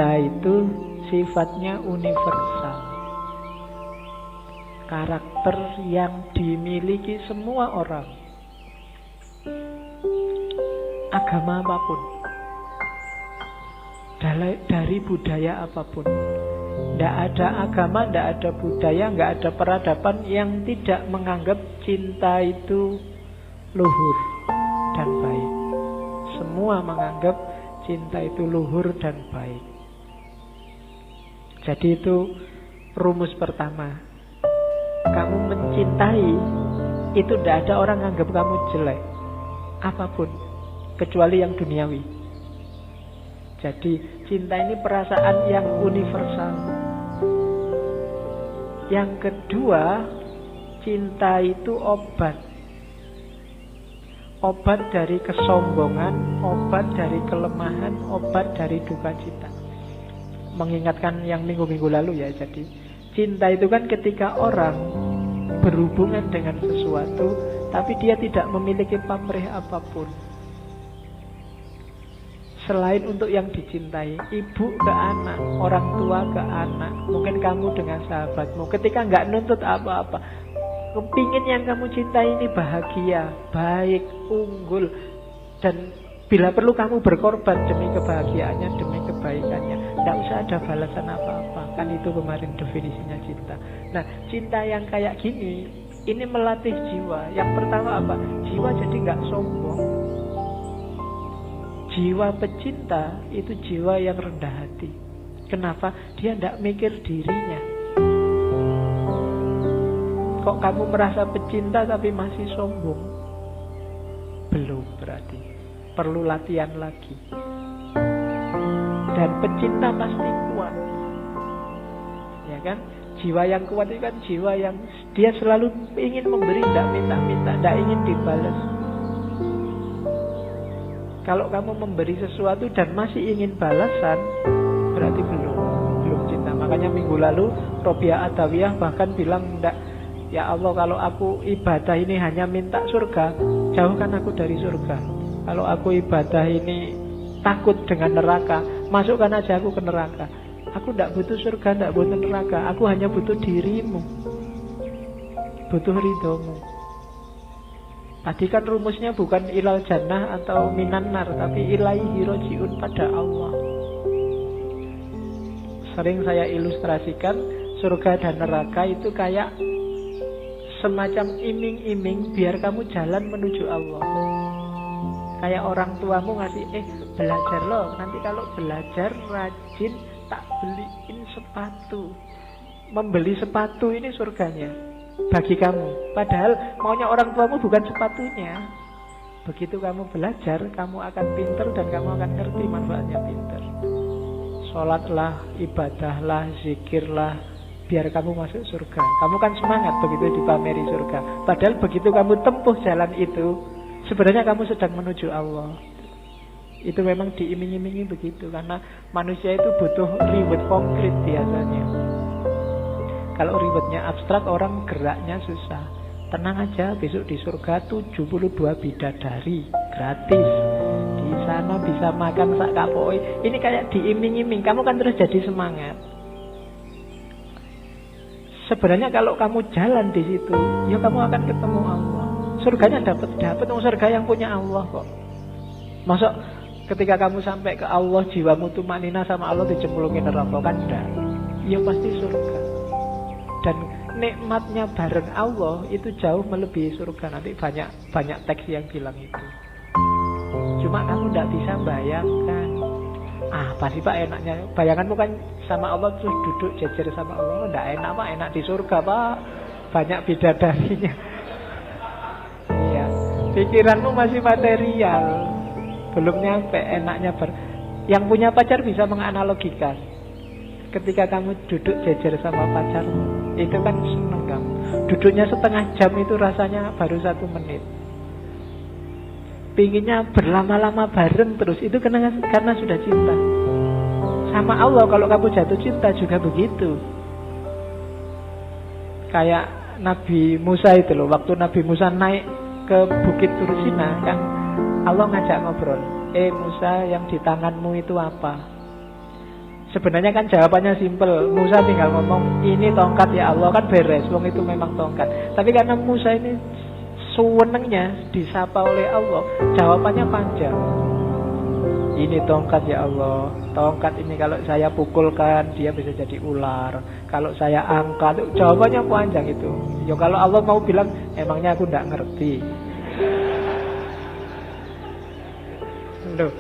cinta itu sifatnya universal. Karakter yang dimiliki semua orang. Agama apapun. Dari budaya apapun. Tidak ada agama, tidak ada budaya, tidak ada peradaban yang tidak menganggap cinta itu luhur dan baik. Semua menganggap cinta itu luhur dan baik. Jadi itu rumus pertama. Kamu mencintai, itu tidak ada orang menganggap kamu jelek. Apapun, kecuali yang duniawi. Jadi cinta ini perasaan yang universal. Yang kedua, cinta itu obat. Obat dari kesombongan, obat dari kelemahan, obat dari duka cita. Mengingatkan yang minggu-minggu lalu ya. Jadi cinta itu kan ketika orang berhubungan dengan sesuatu, tapi dia tidak memiliki pamrih apapun. Selain untuk yang dicintai, ibu ke anak, orang tua ke anak, mungkin kamu dengan sahabatmu, ketika nggak nuntut apa-apa, kepingin yang kamu cintai ini bahagia, baik, unggul, dan bila perlu kamu berkorban demi kebahagiaannya, demi kebaikannya. Tidak usah ada balasan apa-apa. Kan itu kemarin definisinya cinta. Nah, cinta yang kayak gini, ini melatih jiwa. Yang pertama apa? Jiwa jadi nggak sombong. Jiwa pecinta itu jiwa yang rendah hati. Kenapa? Dia tidak mikir dirinya. Kok kamu merasa pecinta tapi masih sombong? Belum berarti. Perlu latihan lagi. Dan pecinta pasti kuat. Ya kan? Jiwa yang kuat itu kan jiwa yang dia selalu ingin memberi, tidak minta-minta, tidak ingin dibalas. Kalau kamu memberi sesuatu dan masih ingin balasan, berarti belum cinta. Makanya minggu lalu Robiah Adawiyah bahkan bilang, enggak, ya Allah, kalau aku ibadah ini hanya minta surga, jauhkan aku dari surga. Kalau aku ibadah ini takut dengan neraka, masukkan aja aku ke neraka. Aku tidak butuh surga, tidak butuh neraka. Aku hanya butuh dirimu, butuh ridhomu. Tadi kan rumusnya bukan ilal jannah atau minan nar, tapi ilaihi rojiun, pada Allah. Sering saya ilustrasikan surga dan neraka itu kayak semacam iming-iming biar kamu jalan menuju Allah. Kayak orang tuamu ngasih, belajar loh, nanti kalau belajar rajin tak beliin sepatu. Membeli sepatu ini surganya bagi kamu. Padahal maunya orang tuamu bukan sepatunya. Begitu kamu belajar, kamu akan pinter dan kamu akan ngerti manfaatnya pinter. Sholatlah, ibadahlah, zikirlah, biar kamu masuk surga. Kamu kan semangat begitu dipameri surga. Padahal begitu kamu tempuh jalan itu, sebenarnya kamu sedang menuju Allah. Itu memang diiming-imingi begitu. Karena manusia itu butuh reward konkret biasanya. Kalau rewardnya abstrak, orang geraknya susah. Tenang aja, besok di surga 72 bidadari gratis. Di sana bisa makan sak kapoi. Ini kayak diiming-iming. Kamu kan terus jadi semangat. Sebenarnya kalau kamu jalan di situ, ya kamu akan ketemu Allah. Surganya dapat surga yang punya Allah kok. Masuk ketika kamu sampai ke Allah, jiwamu tumanina sama Allah dicemplungin neraka kan enggak? Ya pasti surga. Dan nikmatnya bareng Allah itu jauh melebihi surga. Nanti banyak teks yang bilang itu. Cuma kamu tidak bisa bayangkan. Pasti Pak enaknya. Bayanganmu kan sama Allah terus duduk jejer sama Allah. Tidak enak Pak, enak di surga Pak. Banyak bidadarinya. Iya. Pikiranmu masih material. Belum nyampe enaknya Yang punya pacar bisa menganalogikan. Ketika kamu duduk jejer sama pacarmu, itu kan seneng kamu. Duduknya setengah jam itu rasanya baru 1 menit. Pinginnya berlama-lama bareng terus, itu karena sudah cinta. Sama Allah kalau kamu jatuh cinta juga begitu. Kayak Nabi Musa itu loh. Waktu Nabi Musa naik ke Bukit Tursina kan, Allah ngajak ngobrol. Musa, yang di tanganmu itu apa? Sebenarnya kan jawabannya simpel. Musa tinggal ngomong, ini tongkat ya Allah, kan beres. Wong itu memang tongkat. Tapi karena Musa ini sewenengnya disapa oleh Allah, jawabannya panjang. Ini tongkat ya Allah. Tongkat ini kalau saya pukulkan dia bisa jadi ular. Kalau saya angkat, jawabannya panjang itu. Ya kalau Allah mau bilang, emangnya aku tidak ngerti. Loh,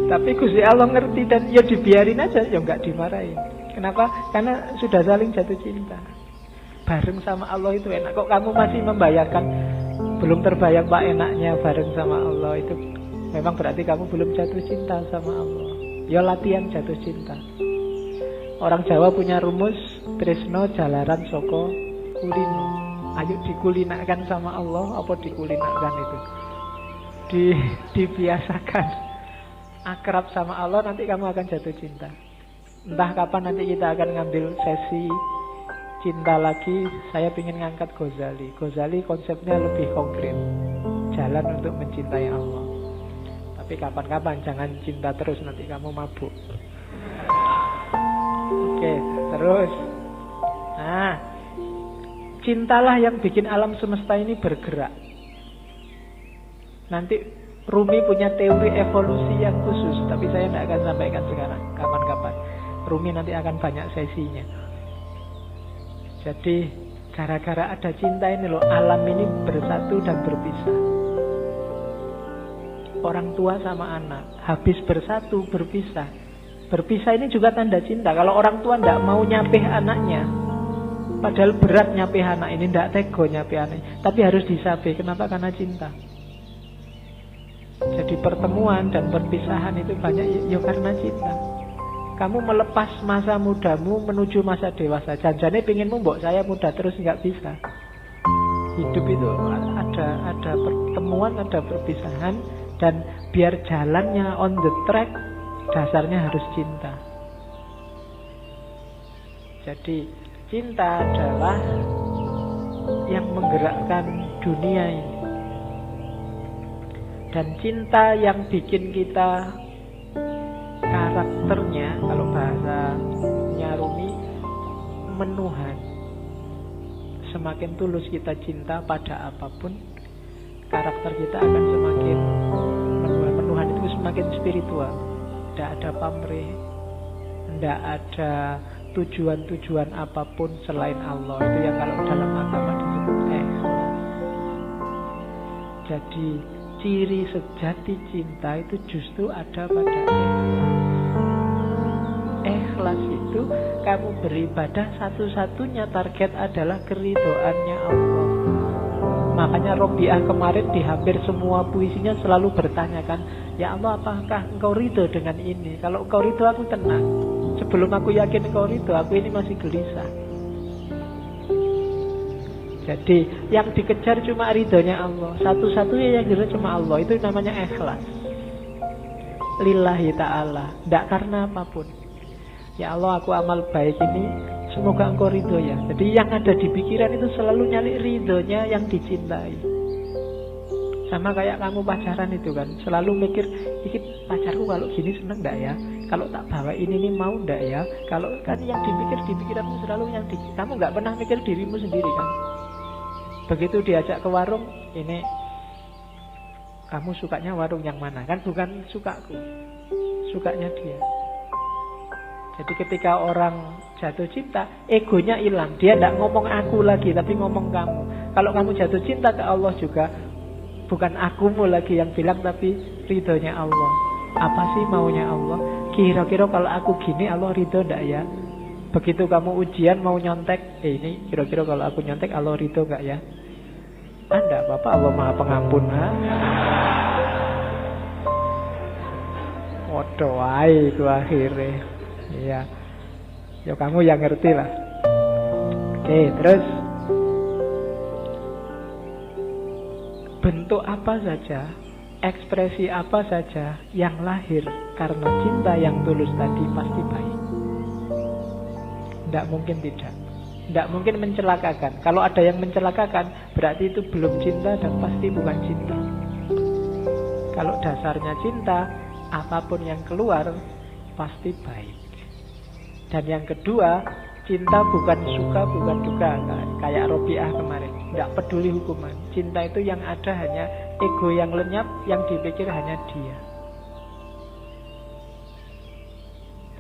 tapi Gusti Allah ngerti dan ya dibiarin aja, ya enggak dimarahin. Kenapa? Karena sudah saling jatuh cinta. Bareng sama Allah itu enak. Kok kamu masih membayangkan, belum terbayang Pak enaknya bareng sama Allah itu, memang berarti kamu belum jatuh cinta sama Allah. Ya latihan jatuh cinta. Orang Jawa punya rumus, tresno jalaran soko kulino. Ayo dikulinakan sama Allah, apa dikulinakan itu? Dibiasakan akrab sama Allah, nanti kamu akan jatuh cinta. Entah kapan nanti kita akan ngambil sesi cinta lagi. Saya ingin ngangkat Ghazali. Ghazali konsepnya lebih konkret, jalan untuk mencintai Allah. Tapi kapan-kapan, jangan cinta terus, nanti kamu mabuk. Oke, terus. Nah, cintalah yang bikin alam semesta ini bergerak. Nanti Rumi punya teori evolusi yang khusus, tapi saya tidak akan sampaikan sekarang. Kapan-kapan Rumi nanti akan banyak sesinya. Jadi gara-gara ada cinta ini loh, alam ini bersatu dan berpisah. Orang tua sama anak habis bersatu berpisah. Berpisah ini juga tanda cinta. Kalau orang tua tidak mau nyapih anaknya, padahal berat nyapih anak ini, tidak tego nyapih anaknya, tapi harus disapih. Kenapa? Karena cinta. Jadi pertemuan dan perpisahan itu banyak ya karena cinta. Kamu melepas masa mudamu menuju masa dewasa. Janjane pinginmu mbok saya muda terus, nggak bisa. Hidup itu ada pertemuan, ada perpisahan, dan biar jalannya on the track, dasarnya harus cinta. Jadi cinta adalah yang menggerakkan dunia ini. Dan cinta yang bikin kita karakternya, kalau bahasanya Rumi, menuhan. Semakin tulus kita cinta pada apapun, karakter kita akan semakin menuhan. Menuhan itu semakin spiritual. Tidak ada pamrih, tidak ada tujuan-tujuan apapun selain Allah. Itu yang kalau dalam agama disebut ikhlas. Jadi ciri sejati cinta itu justru ada pada ikhlas. Ikhlas itu kamu beribadah, satu-satunya target adalah keridhoannya Allah. Makanya Robiah kemarin di hampir semua puisinya selalu bertanyakan, ya Allah, apakah engkau ridho dengan ini? Kalau engkau ridho aku tenang. Sebelum aku yakin engkau ridho, aku ini masih gelisah. Jadi yang dikejar cuma ridhonya Allah. Satu-satunya yang dikejar cuma Allah. Itu namanya ikhlas. Lillahi ta'ala. Tidak karena apapun. Ya Allah, aku amal baik ini, semoga engkau ridho ya. Jadi yang ada di pikiran itu selalu nyali ridhonya yang dicintai. Sama kayak kamu pacaran itu kan, selalu mikir, ini pacarku kalau gini seneng gak ya? Kalau tak bawa ini nih mau gak ya? Kalau kan yang dipikir di pikiranmu selalu yang kamu gak pernah mikir dirimu sendiri kan? Begitu diajak ke warung, ini kamu sukanya warung yang mana? Kan bukan sukaku, sukanya dia. Jadi ketika orang jatuh cinta, egonya hilang. Dia tidak ngomong aku lagi, tapi ngomong kamu. Kalau kamu jatuh cinta ke Allah juga, bukan akumu lagi yang bilang, tapi ridhonya Allah. Apa sih maunya Allah? Kira-kira kalau aku gini Allah ridho tidak ya? Begitu kamu ujian mau nyontek, ini kira-kira kalau aku nyontek Allah ridho enggak ya? Anda Bapak Allah Maha Pengampun. Waduh, itu akhirnya. Iya. Ya kamu yang ngerti lah. Oke, terus bentuk apa saja, ekspresi apa saja yang lahir karena cinta yang tulus tadi pasti baik. Tidak mungkin tidak. Tidak mungkin mencelakakan. Kalau ada yang mencelakakan, berarti itu belum cinta dan pasti bukan cinta. Kalau dasarnya cinta, apapun yang keluar pasti baik. Dan yang kedua, cinta bukan suka, bukan duka. Kayak Robiah kemarin, tidak peduli hukuman. Cinta itu yang ada hanya ego yang lenyap, yang dipikir hanya dia.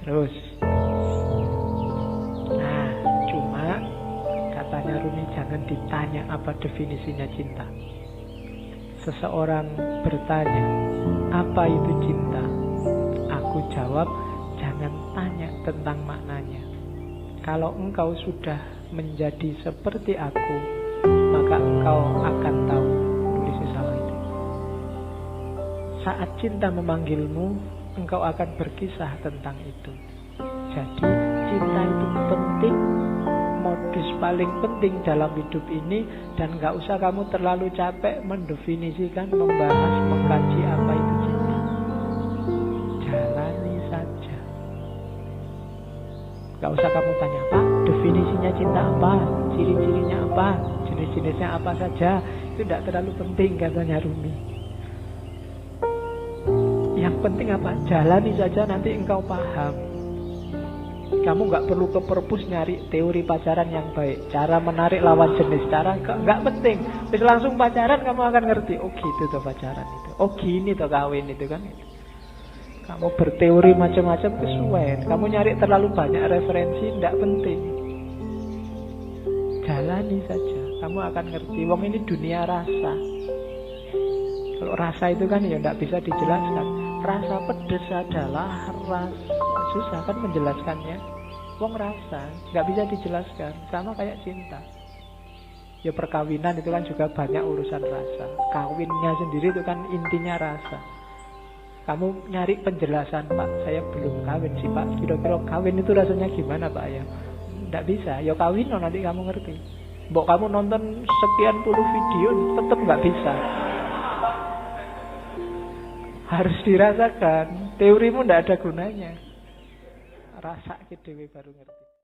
Terus, nah, cuma katanya Rumi jangan ditanya apa definisinya cinta. Seseorang bertanya, apa itu cinta? Aku jawab, jangan tanya tentang maknanya. Kalau engkau sudah menjadi seperti aku, maka engkau akan tahu. Tulisnya salah itu. Saat cinta memanggilmu, engkau akan berkisah tentang itu. Jadi cinta itu penting, modus paling penting dalam hidup ini. Dan gak usah kamu terlalu capek mendefinisikan, membahas, mengkaji apa itu cinta. Jalani saja. Gak usah kamu tanya, Pak, definisinya cinta apa? Ciri-cirinya apa? Jenis-jenisnya apa saja? Itu tidak terlalu penting, katanya Rumi. Yang penting apa? Jalani saja, nanti engkau paham. Kamu gak perlu ke perpus nyari teori pacaran yang baik, cara menarik lawan jenis, cara gak penting. Terus langsung pacaran kamu akan ngerti. Oh gitu tuh pacaran itu. Oh gini tuh kawin itu kan. Kamu berteori macam-macam kesuwen. Kamu nyari terlalu banyak referensi, tidak penting. Jalani saja, kamu akan ngerti. Wong ini dunia rasa. Kalau rasa itu kan ya tidak bisa dijelaskan. Rasa pedes adalah rasa. Susah kan menjelaskannya. Wong rasa, nggak bisa dijelaskan. Sama kayak cinta. Ya perkawinan itu kan juga banyak urusan rasa. Kawinnya sendiri itu kan intinya rasa. Kamu nyari penjelasan, Pak, saya belum kawin sih, Pak. Kira-kira kawin itu rasanya gimana, Pak? Ya, nggak bisa. Ya kawin, nanti kamu ngerti. Mbok kamu nonton sekian puluh video, tetap nggak bisa. Harus dirasakan. Teorimu nggak ada gunanya. Rasa dewe baru ngerti.